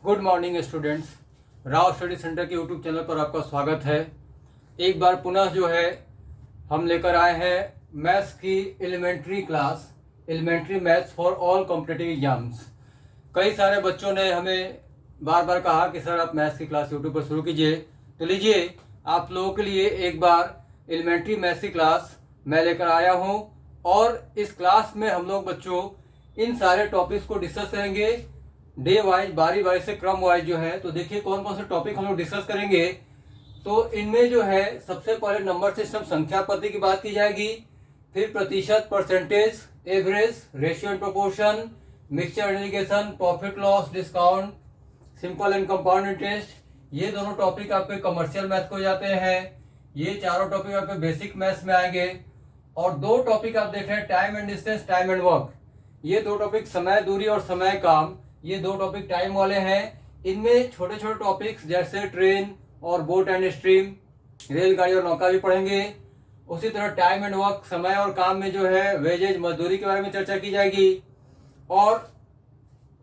Good morning students. Rao study centre के YouTube channel पर आपका स्वागत है। एक बार पुनः जो है हम लेकर आए हैं मैथ्स की elementary class, elementary maths for all competitive exams. कई सारे बच्चों ने हमें बार बार कहा कि सर आप मैथ्स की क्लास यूट्यूब पर शुरू कीजिए, तो लीजिए आप लोगों के लिए एक बार एलिमेंट्री मैथ्स की क्लास मैं लेकर आया हूं। और इस क्लास में हम लोग बच्चों इन सारे टॉपिक्स को डिस्कस करेंगे डे वाइज, बारी बारी से, क्रम वाइज जो है। तो देखिए कौन कौन से टॉपिक हम लोग डिस्कस करेंगे। तो इनमें जो है सबसे पहले नंबर सिस्टम, संख्या पद्धति की बात की जाएगी, फिर प्रतिशत, percentage, average, ratio and proportion, mixture integration, profit loss, discount, simple and compound interest. ये दोनों टॉपिक आपके कमर्शियल मैथ को जाते हैं। ये चारों टॉपिक आपके बेसिक मैथ्स में आएंगे। और दो टॉपिक आप देख रहे हैं, time and distance, time and work. ये दो टॉपिक, समय दूरी और समय काम, ये दो टॉपिक टाइम वाले हैं। इनमें छोटे छोटे टॉपिक्स जैसे ट्रेन और बोट एंड स्ट्रीम, रेलगाड़ी और नौका भी पढ़ेंगे। उसी तरह टाइम एंड वर्क, समय और काम में जो है वेजेज, मजदूरी के बारे में चर्चा की जाएगी। और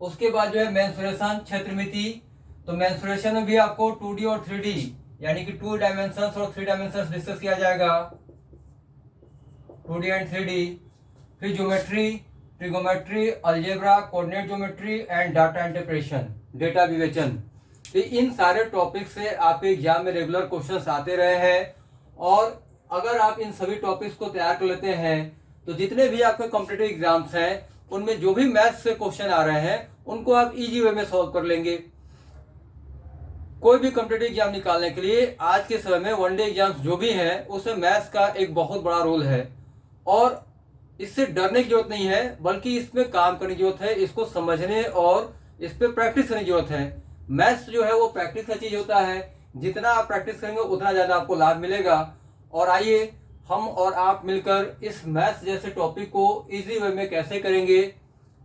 उसके बाद जो है मेंसुरेशन, क्षेत्रमिति। तो मेंसुरेशन में भी आपको 2D और 3D यानी कि 2 डायमेंशंस और 3 डायमेंशंस डिस्कस किया जाएगा, 2D एंड 3D। फिर geometry, trigonometry, algebra, coordinate geometry and data interpretation, data विवेचन। तो इन सारे टॉपिक से आपके एग्जाम में रेगुलर क्वेश्चंस आते रहे हैं। और अगर आप इन सभी टॉपिक्स को तैयार कर लेते हैं तो जितने भी आपके कॉम्पिटिटिव एग्जाम्स हैं उनमें जो भी मैथ्स से क्वेश्चन आ रहे हैं उनको आप इजी वे में सॉल्व कर लेंगे। कोई भी कॉम्पिटिटिव एग्जाम निकालने के लिए आज के समय में वनडे एग्जाम्स जो भी हैं उसमें मैथ्स का एक बहुत बड़ा रोल है। और इससे डरने की जरूरत नहीं है, बल्कि इसमें काम करने की जरूरत है, इसको समझने और इस पर प्रैक्टिस करने की जरूरत है। मैथ्स जो है वो प्रैक्टिस का चीज होता है, जितना आप प्रैक्टिस करेंगे उतना ज्यादा आपको लाभ मिलेगा। और आइए हम और आप मिलकर इस मैथ्स जैसे टॉपिक को इजी वे में कैसे करेंगे।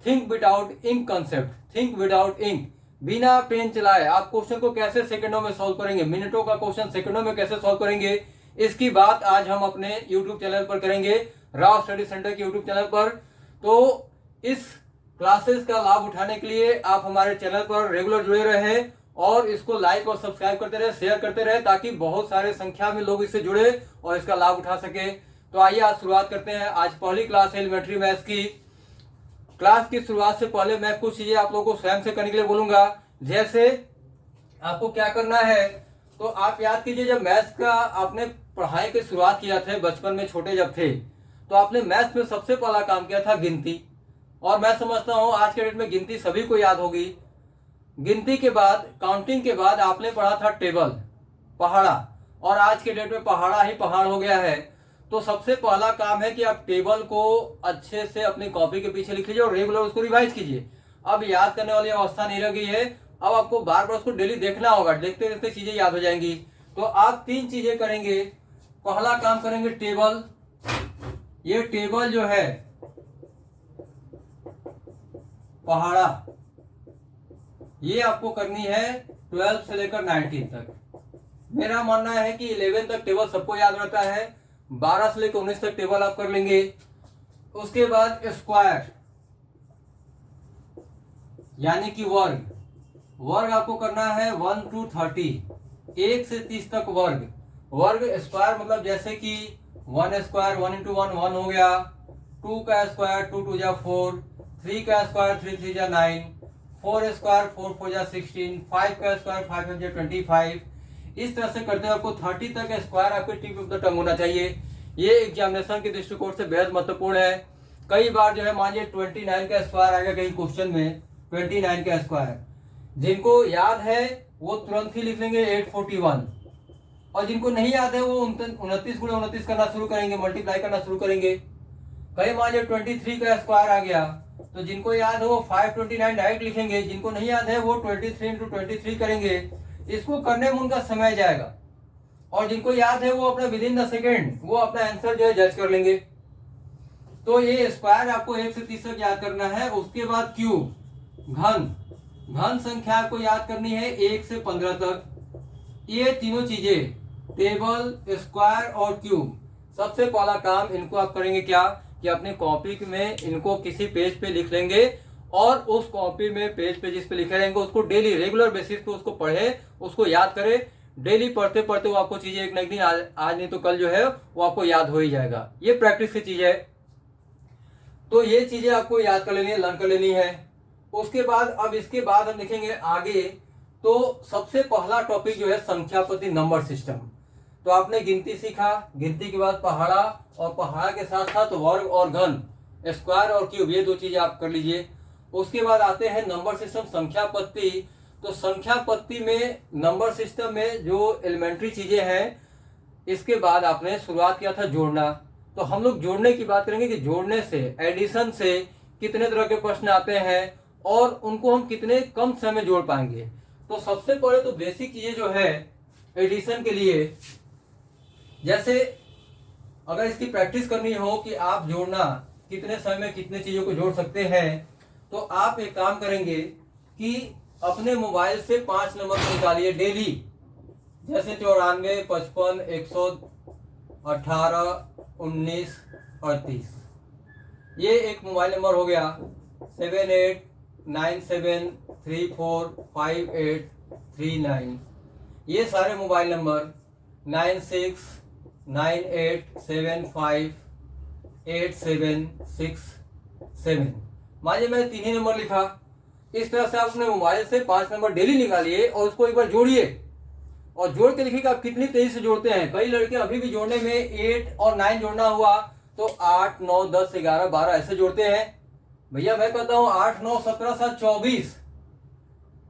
Think without ink concept, think without ink, बिना पेन चलाए आप क्वेश्चन को कैसे सेकंडों में सॉल्व करेंगे, मिनटों का क्वेश्चन सेकंडों में कैसे सॉल्व करेंगे, इसकी बात आज हम अपने यूट्यूब चैनल पर करेंगे, राव स्टडी सेंटर के यूट्यूब चैनल पर। तो इस क्लासेस का लाभ उठाने के लिए आप हमारे चैनल पर रेगुलर जुड़े रहे और इसको लाइक और सब्सक्राइब करते रहे, शेयर करते रहे, ताकि बहुत सारे संख्या में लोग इससे जुड़े और इसका लाभ उठा सके। तो आइए आज शुरुआत करते हैं। आज पहली क्लास है एलिमेंट्री मैथ्स की। क्लास की शुरुआत से पहले मैं कुछ चीजें आप लोगों को स्वयं से करने के लिए बोलूंगा। जैसे आपको क्या करना है, तो आप याद कीजिए जब मैथ्स का आपने पढ़ाई की शुरुआत किया था बचपन में, छोटे जब थे, तो आपने मैथ्स में सबसे पहला काम किया था गिनती। और मैं समझता हूं आज के डेट में गिनती सभी को याद होगी। गिनती के बाद, काउंटिंग के बाद आपने पढ़ा था टेबल, पहाड़ा। और आज के डेट में पहाड़ा ही पहाड़ हो गया है। तो सबसे पहला काम है कि आप टेबल को अच्छे से अपनी कॉपी के पीछे लिख लीजिए और रेगुलर उसको रिवाइज कीजिए। अब याद करने वाली अवस्था नहीं रह गई है, अब आपको बार बार उसको डेली देखना होगा, देखते देखते चीजें याद हो जाएंगी। तो आप 3 चीजें करेंगे। पहला काम करेंगे टेबल। ये टेबल जो है पहाड़ा, ये आपको करनी है 12 से लेकर 19 तक। मेरा मानना है कि 11 तक टेबल सबको याद रहता है, 12 से लेकर 19 तक टेबल आप कर लेंगे। उसके बाद स्क्वायर यानी कि वर्ग, वर्ग आपको करना है 1 to 30, 1 से 30 तक वर्ग। वर्ग स्क्वायर मतलब जैसे कि 1 स्क्वायर 1 into 1 1 हो गया, 2 का स्क्वायर 2 2 जा 4, 3 का स्क्वायर 3 3 जा 9, 4 स्क्वायर 4 4 जा 16, 5 का स्क्वायर 5 5 जा 25। इस तरह से करते हुए आपको 30 तक स्क्वायर आपके टिप ऑफ द टंग होना चाहिए। ये एग्जामिनेशन के दृष्टिकोण से बेहद महत्वपूर्ण है। कई बार जो है मान लीजिए 29 का स्क्वायर आएगा कहीं क्वेश्चन में, 29 का स्क्वायर जिनको याद है वो तुरंत ही लिख लेंगे 841, और जिनको नहीं याद है वो 29 गुणे 29 करना शुरू करेंगे, मल्टीप्लाई करना शुरू करेंगे। कहीं मान लीजिए 23 का स्क्वायर आ गया, तो जिनको याद है वो 529 डायरेक्ट लिखेंगे, जिनको नहीं याद है वो 23 into 23 करेंगे। इसको करने में उनका समय जाएगा, और जिनको याद है वो अपना विद इन द सेकेंड वो अपना आंसर जो है जज कर लेंगे। तो ये स्क्वायर आपको 1 से 30 तक याद करना है। उसके बाद क्यूब, घन, घन संख्या को याद करनी है 1 से 15 तक। ये तीनों चीजें, टेबल, स्क्वायर और क्यूब, सबसे पहला काम इनको आप करेंगे क्या कि अपने कॉपी में इनको किसी पेज पे लिख लेंगे और उस कॉपी में पेज पे जिस पे लिखे रहेंगे उसको डेली रेगुलर बेसिस पे उसको पढ़े, उसको याद करे। डेली पढ़ते पढ़ते वो आपको चीजें एक न एक दिन आज नहीं तो कल जो है वो आपको याद हो ही जाएगा। ये प्रैक्टिस की चीज है। तो ये चीजें आपको याद कर लेनी है, लर्न कर लेनी है। उसके बाद अब इसके बाद हम देखेंगे आगे। तो सबसे पहला टॉपिक जो है संख्यापति नंबर सिस्टम। तो आपने गिनती सीखा, गिनती के बाद पहाड़ा, और पहाड़ा के साथ साथ वर्ग और घन, स्क्वायर और क्यूब, ये दो चीजें आप कर लीजिए। उसके बाद आते हैं नंबर सिस्टम, संख्या पत्ती। तो संख्या पत्ती में नंबर सिस्टम में जो एलिमेंट्री चीजें हैं, इसके बाद आपने शुरुआत किया था जोड़ना। तो हम लोग जोड़ने की बात करेंगे कि जोड़ने से, एडिशन से कितने तरह के प्रश्न आते हैं और उनको हम कितने कम समय में जोड़ पाएंगे। तो सबसे पहले तो बेसिक चीजें जो है एडिशन के लिए, जैसे अगर इसकी प्रैक्टिस करनी हो कि आप जोड़ना कितने समय में कितने चीजों को जोड़ सकते हैं, तो आप एक काम करेंगे कि अपने मोबाइल से 5 नंबर निकालिए डेली। जैसे 94, 55, 118, 19, 38, ये एक मोबाइल नंबर हो गया। 7897345839, ये सारे मोबाइल नंबर 9698758767। मानिए मैंने 3 ही नंबर लिखा। इस तरह से आप अपने मोबाइल से 5 नंबर डेली निकालिए और उसको एक बार जोड़िए, और जोड़ के देखिए कि आप कितनी तेजी से जोड़ते हैं। कई लड़के अभी भी जोड़ने में 8 और 9 जोड़ना हुआ तो 8, 9, 10, 11, 12 ऐसे जोड़ते हैं। भैया मैं कहता हूँ 8, 9, 17, 7, 24,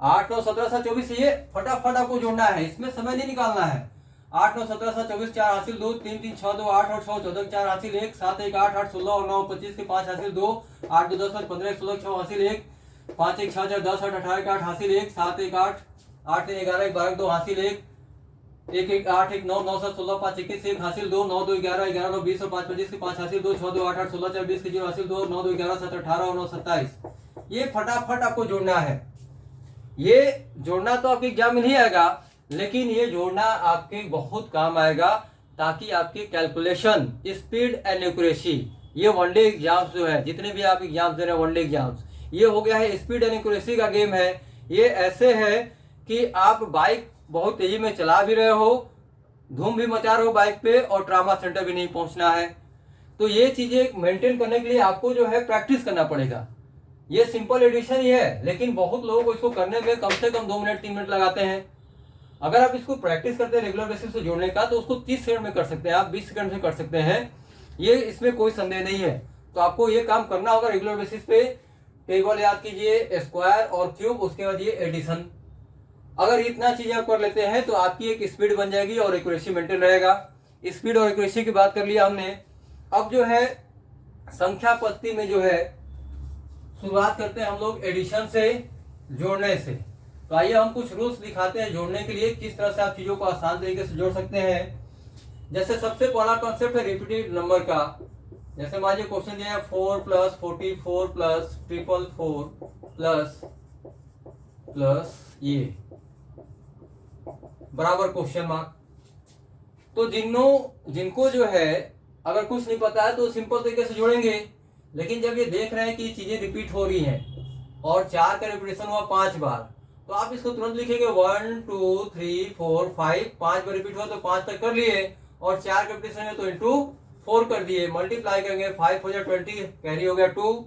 8, 9, 17, 7, 24, ये फटाफट आपको जोड़ना है, इसमें समय नहीं निकालना है। 8, 9, 17, 7, 24, 4 हासिल 2, 3, 3, 6, 2, 8, 8, 6, 14, 4 हासिल 1, 7, 1, 8, 8, 16 और 9, 25 के 5 हासिल 2, 8, 2, 10, 15, 16, 6 हासिल 1, 5, 1, 6, 4, 10, 8, 18, 8 हासिल 1, 7, 1, 8, 8, 3, 11, 1, 12, 2 हासिल 1, 1, 1, 8, 1, 9, 9, 7, 16, 5, 21, 1 हासिल 2, 9, 2, 11, 11, 9, 20 और 5, 25 के 5 हासिल 2, 6, 2, 8, 8, 16, 4, 20 के 0 हासिल 2, 9, 2, 11, 7, 18 और 9, 27। ये फटाफट आपको जोड़ना है। ये जोड़ना तो आपके एग्जाम में नहीं आएगा, लेकिन ये जोड़ना आपके बहुत काम आएगा, ताकि आपकी कैलकुलेशन स्पीड एंड एक्यूरेसी, ये वनडे एग्जाम्स जो है, जितने भी आप एग्जाम्स दे रहे हैं वनडे एग्जाम्स, ये हो गया है स्पीड एंड एक्यूरेसी का गेम है। ये ऐसे है कि आप बाइक बहुत तेजी में चला भी रहे हो, धूम भी मचा रहे हो बाइक पे, और ट्रामा सेंटर भी नहीं पहुंचना है। तो ये चीजें मेंटेन करने के लिए आपको जो है प्रैक्टिस करना पड़ेगा। ये सिंपल एडिशन ही है, लेकिन बहुत लोगों को इसको करने में कम से कम 2 मिनट 3 मिनट लगाते हैं। अगर आप इसको प्रैक्टिस करते हैं रेगुलर बेसिस पे जोड़ने का, तो उसको 30 सेकंड में कर सकते हैं, आप 20 सेकंड में कर सकते हैं, ये इसमें कोई संदेह नहीं है। तो आपको ये काम करना होगा रेगुलर बेसिस पे। टेबल याद कीजिए, स्क्वायर और क्यूब, उसके बाद ये एडिशन। अगर इतना चीजें आप कर लेते हैं तो आपकी एक स्पीड बन जाएगी और एक्यूरेसी मेंटेन रहेगा। स्पीड और एक्यूरेसी की बात कर लिया हमने। अब जो है संख्या पत्ती में जो है शुरुआत करते हैं हम लोग एडिशन से, जोड़ने से। तो आइए हम कुछ रूल्स दिखाते हैं जोड़ने के लिए, किस तरह से आप चीजों को आसान तरीके से जोड़ सकते हैं। जैसे सबसे पहला कॉन्सेप्ट है रिपीटेड नंबर का। जैसे मान लीजिए क्वेश्चन दिया है 4 + 44 + 444 प्लस ये बराबर क्वेश्चन मार्क। तो जिनको जो है अगर कुछ नहीं पता है तो सिंपल तरीके से जोड़ेंगे, लेकिन जब ये देख रहे हैं कि चीजें रिपीट हो रही हैं और 4 का रिपीटेशन हुआ 5 बार, तो आप इसको तुरंत लिखेंगे 1 2 3 4 5, 5 बार रिपीट हुआ तो 5 तक कर लिए, और 4 का रिपीटेशन है तो इंटू 4 कर दिए, मल्टीप्लाई करेंगे, 5 हो जाए 20, कैरी हो गया 2,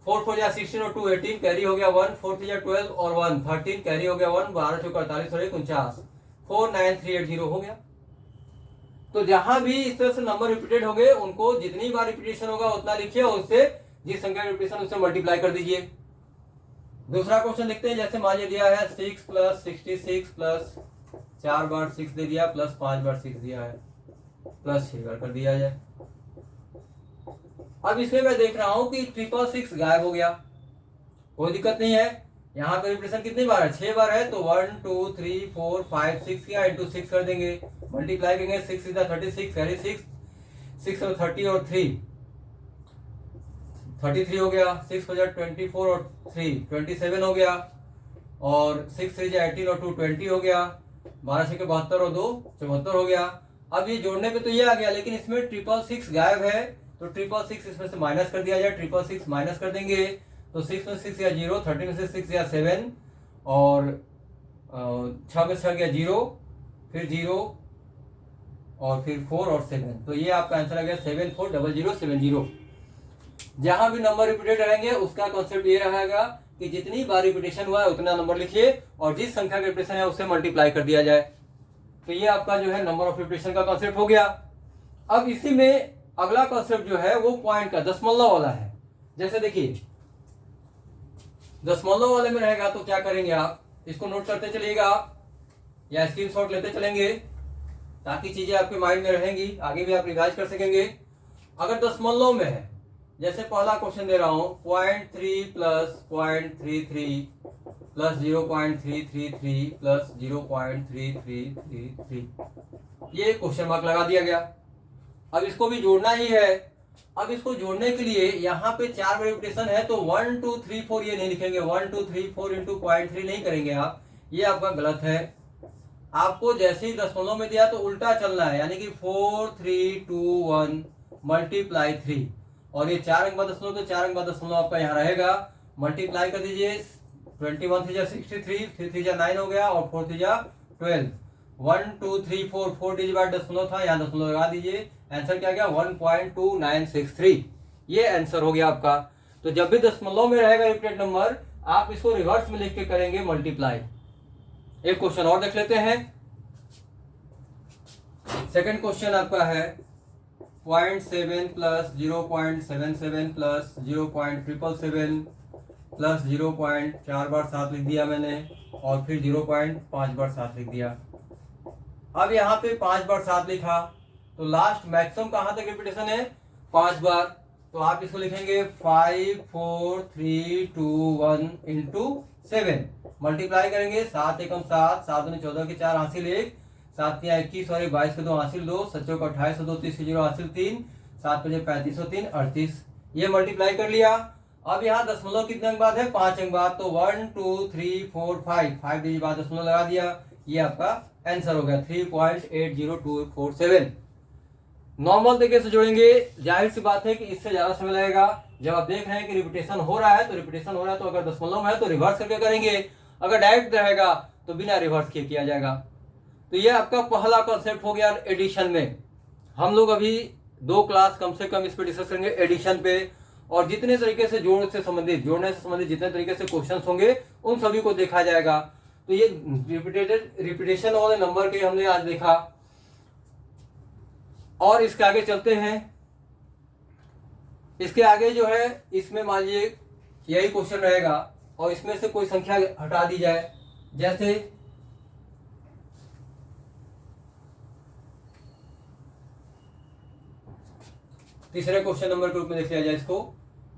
4 हो जाए 16 और 2 18, कैरी हो गया 1, 4 हो जाए 12 और 1 13, कैरी हो गया 1, 12 चौका 48 और 1 49, 49380 हो गया। तो जहां भी इस तरह से नंबर रिपीटेड हो गए, उनको जितनी बार रिपीटेशन होगा उतना लिखिए, और उससे जिस संख्या का रिपीटेशन उससे मल्टीप्लाई कर दीजिए। दूसरा क्वेश्चन देखते हैं। जैसे मान लिया है 6 + 66 प्लस 4 बार 6 दे दिया, प्लस 5 बार 6 दिया है, प्लस 6 बार कर दिया जाए। अब इसमें मैं देख रहा हूं कि 666 गायब हो गया, कोई दिक्कत नहीं है। यहाँ पे रिपीटेशन कितनी बार है, 6 बार है, तो 1 2 3 4 5 6 किया, इंटू 6 कर देंगे, मल्टीप्लाई करेंगे, 6 × 36, कैरी 6, 6 और 30 और 3 33 हो गया, 6 हो जाए 24 और 3 27 हो गया, और 6 3 जाए 18 और 2 20 हो गया, 12 6 के 72 और 2 74 हो गया। अब ये जोड़ने पे तो ये आ गया, लेकिन इसमें 666 गायब है, तो 666 इसमें से माइनस कर दिया जाए, 666 माइनस कर देंगे, तो 6 में 6 गया 0, 30 में से 6 गया 7, और 6 में 6 गया 0, फिर 0 और फिर 4 और 7। तो ये आपका आंसर आ गया 740070। जहां भी नंबर रिपीटेड रहेंगे उसका कॉन्सेप्ट ये रहेगा कि जितनी बार रिपीटेशन हुआ है उतना नंबर लिखिए और जिस संख्या का रिपीटेशन है उससे मल्टीप्लाई कर दिया जाए। तो ये आपका जो है नंबर ऑफ रिपीटेशन का कॉन्सेप्ट हो गया। अब इसी में अगला कॉन्सेप्ट जो है वो पॉइंट का दशमलव वाला है। जैसे देखिए दशमलव वाले में रहेगा तो क्या करेंगे आप, इसको नोट करते चलिएगा या स्क्रीनशॉट लेते चलेंगे ताकि चीजें आपके माइंड में रहेंगी, आगे भी आप रिवाइज कर सकेंगे। अगर दशमलव में है, जैसे पहला क्वेश्चन दे रहा हूं 0.3 प्लस 0.33 प्लस 0.333 प्लस 0.3333, ये क्वेश्चन मार्क लगा दिया गया। अब इसको भी जोड़ना ही है। अब इसको जोड़ने के लिए यहाँ पे 4 रिपीटेशन है तो 1 2 3 4 ये नहीं लिखेंगे, 1 2 3 4 इंटू 0.3 नहीं करेंगे आप, ये आपका गलत है। आपको जैसे ही दशमलव में दिया तो उल्टा चलना है, यानी कि 4 3 2 1 मल्टीप्लाई 3, और ये 4 अंक बाद दशमलव तो 4 अंक बाद दशमलव आपका यहाँ रहेगा। मल्टीप्लाई कर दीजिए, 21 3 63, 3 3 9 हो गया और 4 3 12, 1 2 3 4 4 डिजिट बाद दशमलव था, यहाँ दशमलव लगा दीजिए। आंसर क्या गया 1.2963, ये आंसर हो गया आपका। तो जब भी दशमलव में रहेगा रिपीटेड नंबर आप इसको रिवर्स में लिख के करेंगे मल्टीप्लाई। एक क्वेश्चन और देख लेते हैं। सेकंड क्वेश्चन आपका है 0.7 प्लस 0.77 प्लस 0.777 प्लस 0.4 बार 7 लिख दिया मैंने और फिर 0.5 बार 7 लिख दिया। अब यहाँ पे 5 बार 7 लिखा तो लास्ट मैक्सिमम कहां तक रिपीटेशन है 5 बार, तो आप इसको लिखेंगे 5 4 3 2 1 इंटू 7, मल्टीप्लाई करेंगे 7 एकम 7, 7 दूनी 14 के 4 हासिल 1, 7 तिया 21 और 22 के 2 हासिल 2, 7 का 28 2 30 के 0 हासिल 3, 7 5 35 3 38, ये मल्टीप्लाई कर लिया। अब यहाँ दशमलव कितने अंक बाद है 5 अंक बाद, तो 1 2 3 4 5 डिजिट बाद दशमलव लगा दिया, ये आपका आंसर हो गया 3.80247। नॉर्मल तरीके से जोड़ेंगे, जाहिर सी बात है कि इससे ज्यादा समय लगेगा। जब आप देख रहे हैं कि रिपीटेशन हो रहा है तो रिपीटेशन हो रहा है, तो अगर दशमलव में है तो रिवर्स करके करेंगे, अगर डायरेक्ट रहेगा तो बिना रिवर्स किया जाएगा। तो ये आपका पहला कॉन्सेप्ट हो गया एडिशन में। हम लोग अभी 2 क्लास कम से कम इस पर डिस्कस करेंगे एडिशन पे, और जितने तरीके से जोड़ने से संबंधित जितने तरीके से क्वेश्चन होंगे उन सभी को देखा जाएगा। तो ये रिपीटेशन वाले नंबर के हमने आज देखा, और इसके आगे चलते हैं। इसके आगे जो है इसमें मान लीजिए यही क्वेश्चन रहेगा और इसमें से कोई संख्या हटा दी जाए, जैसे तीसरे क्वेश्चन नंबर के रूप में देख लिया जाए इसको।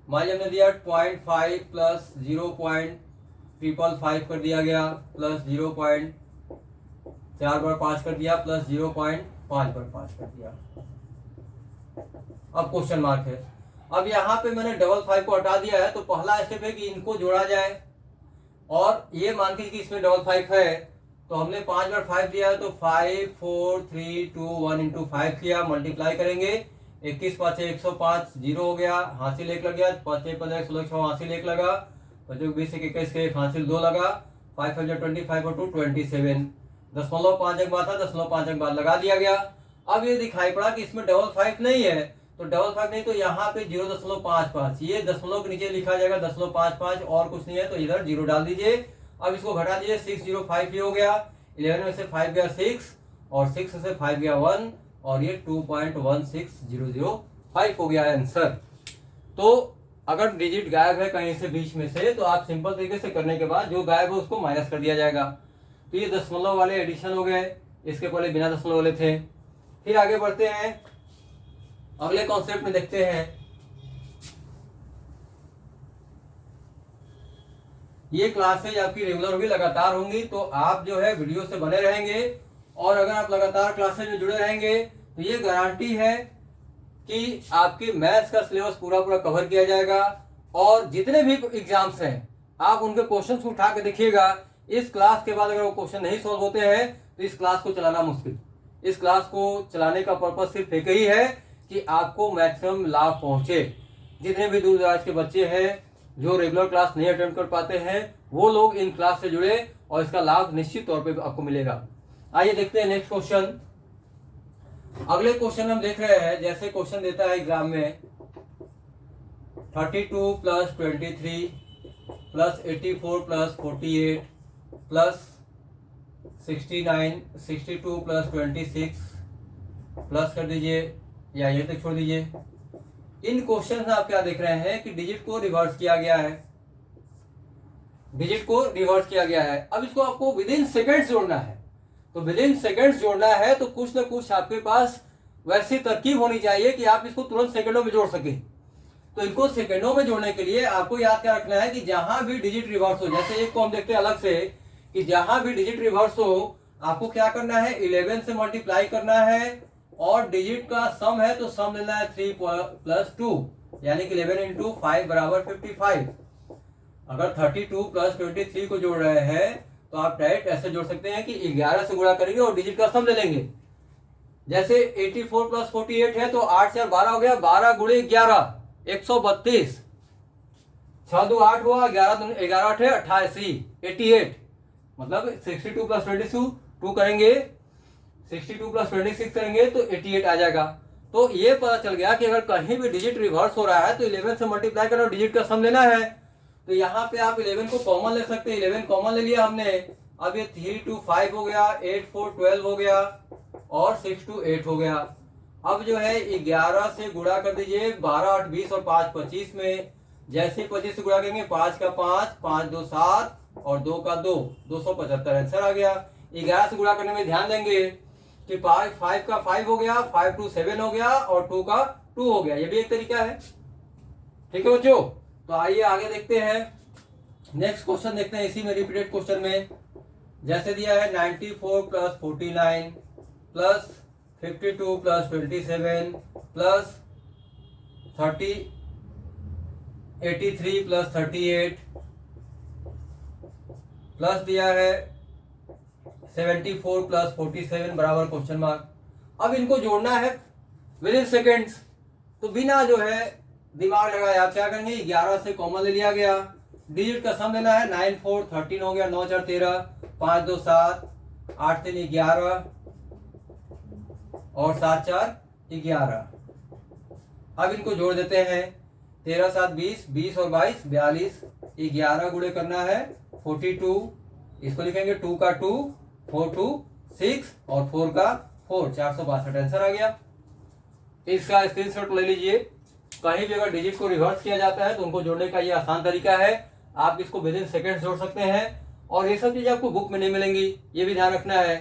मान लीजिए हमने दिया 0.5 प्लस 0.555 कर दिया गया प्लस 0.4 बार 5 कर दिया प्लस 0.5 बार 5 कर दिया। अब क्वेश्चन मार्क है। अब यहाँ पे मैंने 55 को हटा दिया है, तो पहला स्टेप है कि इनको जोड़ा जाए, और ये मान के कि इसमें 55 है तो हमने 5 बार 5 दिया है, तो 5 4 3 2 1 इंटू 5 किया, मल्टीप्लाई करेंगे 21 5 105 0 हो गया, हासिल 1 लग गया, 5 15 16 6 हासिल 1 लगा, 20 21 के 1 हासिल 2 लगा, 5 5 25 और 2 27, दशमलव 5 अंक बाद था, दशमलव 5 अंक बाद लगा दिया गया। अब ये दिखाई पड़ा कि इसमें 55 नहीं है, तो 55 नहीं तो यहाँ पे 0.55, ये दशमलव के नीचे लिखा जाएगा 0.55, और कुछ नहीं है तो इधर 0 डाल दीजिए। अब इसको घटा दीजिए, 605 ये हो गया, 11 में से 5 गया 6 और 6 से 5 गया 1, और ये 2.16005 हो गया आंसर। तो अगर डिजिट गायब है कहीं से बीच में से, तो आप सिंपल तरीके से करने के बाद जो गायब है उसको माइनस कर दिया जाएगा। तो ये दशमलव वाले एडिशन हो गए, इसके पहले बिना दशमलव वाले थे। फिर आगे बढ़ते हैं, अगले कॉन्सेप्ट में देखते हैं। ये क्लासेज आपकी रेगुलर होगी, लगातार होंगी, तो आप जो है वीडियो से बने रहेंगे, और अगर आप लगातार क्लासेज में जुड़े रहेंगे तो ये गारंटी है कि आपके मैथ्स का सिलेबस पूरा कवर किया जाएगा, और जितने भी एग्जाम्स हैं आप उनके क्वेश्चंस को उठा के देखिएगा। इस क्लास के बाद अगर वो क्वेश्चन नहीं सॉल्व होते हैं तो इस क्लास को चलाना मुश्किल। इस क्लास को चलाने का पर्पज सिर्फ एक ही है कि आपको मैक्सिमम लाभ पहुंचे। जितने भी दूर दराज के बच्चे हैं जो रेगुलर क्लास नहीं अटेंड कर पाते हैं वो लोग इन क्लास से जुड़े और इसका लाभ निश्चित तौर पे आपको मिलेगा। आइए देखते हैं नेक्स्ट क्वेश्चन। अगले क्वेश्चन हम देख रहे हैं, जैसे क्वेश्चन देता है एग्जाम में 32 plus 23 plus 84 plus 48 plus 69 62 plus 26 plus कर दीजिए या ये तक छोड़ दीजिए। इन क्वेश्चन में आप क्या देख रहे हैं कि डिजिट को रिवर्स किया गया है, डिजिट को रिवर्स किया गया है। अब इसको आपको विद इन सेकेंड्स जोड़ना है, तो विद इन सेकेंड्स जोड़ना है तो कुछ ना कुछ आपके पास वैसी तरकीब होनी चाहिए कि आप इसको तुरंत सेकंडों में जोड़ सके। तो इनको सेकंडों में जोड़ने के लिए आपको याद क्या रखना है कि जहां भी डिजिट रिवर्स हो, जैसे एक को हम देखते हैं अलग से कि जहां भी डिजिट रिवर्स हो आपको क्या करना है, 11 से मल्टीप्लाई करना है और डिजिट का सम है तो सम लेना है 3 प्लस 2 यानी कि 11 इंटू 5 बराबर 55। अगर 32 प्लस 23 को जोड़ रहे हैं तो आप डायरेक्ट ऐसे जोड़ सकते हैं कि 11 से गुणा करेंगे और डिजिट का सम ले लेंगे। जैसे 84 प्लस 48 है तो 8 से 12 हो गया, 12 गुणे 11 132, 6 2 8 हुआ, 11 8 है 88, 88 मतलब 62 प्लस 22 करेंगे, 62 प्लस 26 करेंगे तो 88 आ जाएगा। तो ये पता चल गया कि अगर कहीं भी डिजिट रिवर्स हो रहा है तो 11 से मल्टीप्लाई करना और डिजिट का सम लेना है। तो यहाँ पे आप 11 को कॉमन ले सकते हैं, 11 कॉमन ले लिया हमने। अब ये 3 2 5 हो गया, 8 4 12 हो गया और 6 2 8 हो गया। अब जो है 11 से गुणा कर दीजिए, 12 8 20 और 5 25 में। जैसे 25 से गुणा करेंगे 5 का 5 5 2 7 और 2 का 2 275 आंसर आ गया। 11 से गुणा करने में ध्यान देंगे कि 5 का 5 हो गया, 5 2 7 हो गया और 2 का 2 हो गया। ये भी एक तरीका है। ठीक है बच्चों, तो आइए आगे देखते हैं। नेक्स्ट क्वेश्चन देखते हैं इसी में रिपीटेड क्वेश्चन में। जैसे दिया है 94 plus 49 plus 52 plus 27 plus 83 plus 38 plus दिया है 74 प्लस 47 बराबर क्वेश्चन मार्क। अब इनको जोड़ना है विद इन सेकेंड्स, तो बिना जो है दिमाग लगाए आप क्या करेंगे, 11 से कॉमन ले लिया गया, डिजिट का सम लेना है, 9 4 13 हो गया, 9 4 13, 5 2 7, 8 3 11 और 7 4 11। अब इनको जोड़ देते हैं, 13 7 20, 20 और 22 42, 11 गुणे करना है 42, इसको लिखेंगे 2 का 2 4 2 6 और 4 का 4 462 आंसर आ गया। इसका स्क्रीनशॉट ले लीजिए। कहीं भी अगर डिजिट को रिवर्स किया जाता है तो उनको जोड़ने का ये आसान तरीका है। आप इसको विद इन सेकेंड्स जोड़ सकते हैं और ये सब चीजें आपको बुक में नहीं मिलेंगी, ये भी ध्यान रखना है।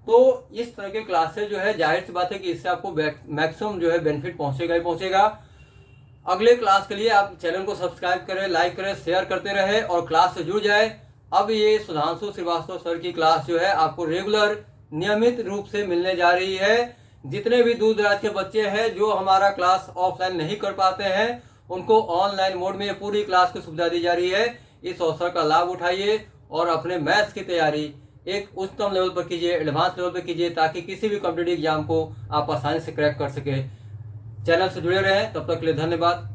तो इस तरह के क्लासेस जो है जाहिर सी बात है कि इससे आपको मैक्सिमम जो है बेनिफिट पहुंचेगा ही पहुंचेगा। अगले क्लास के लिए आप चैनल को सब्सक्राइब करें, लाइक करें, शेयर करते रहे और क्लास से जुड़ जाए। अब ये सुधांशु श्रीवास्तव सर की क्लास जो है आपको रेगुलर नियमित रूप से मिलने जा रही है। जितने भी दूर दराज के बच्चे हैं जो हमारा क्लास ऑफलाइन नहीं कर पाते हैं उनको ऑनलाइन मोड में पूरी क्लास की सुविधा दी जा रही है। इस अवसर का लाभ उठाइए और अपने मैथ्स की तैयारी एक उच्चतम लेवल पर कीजिए, एडवांस लेवल पर कीजिए, ताकि किसी भी कॉम्पिटिटिव एग्जाम को आप आसानी से क्रैक कर सके। चैनल से जुड़े रहें, तब तक के लिए धन्यवाद।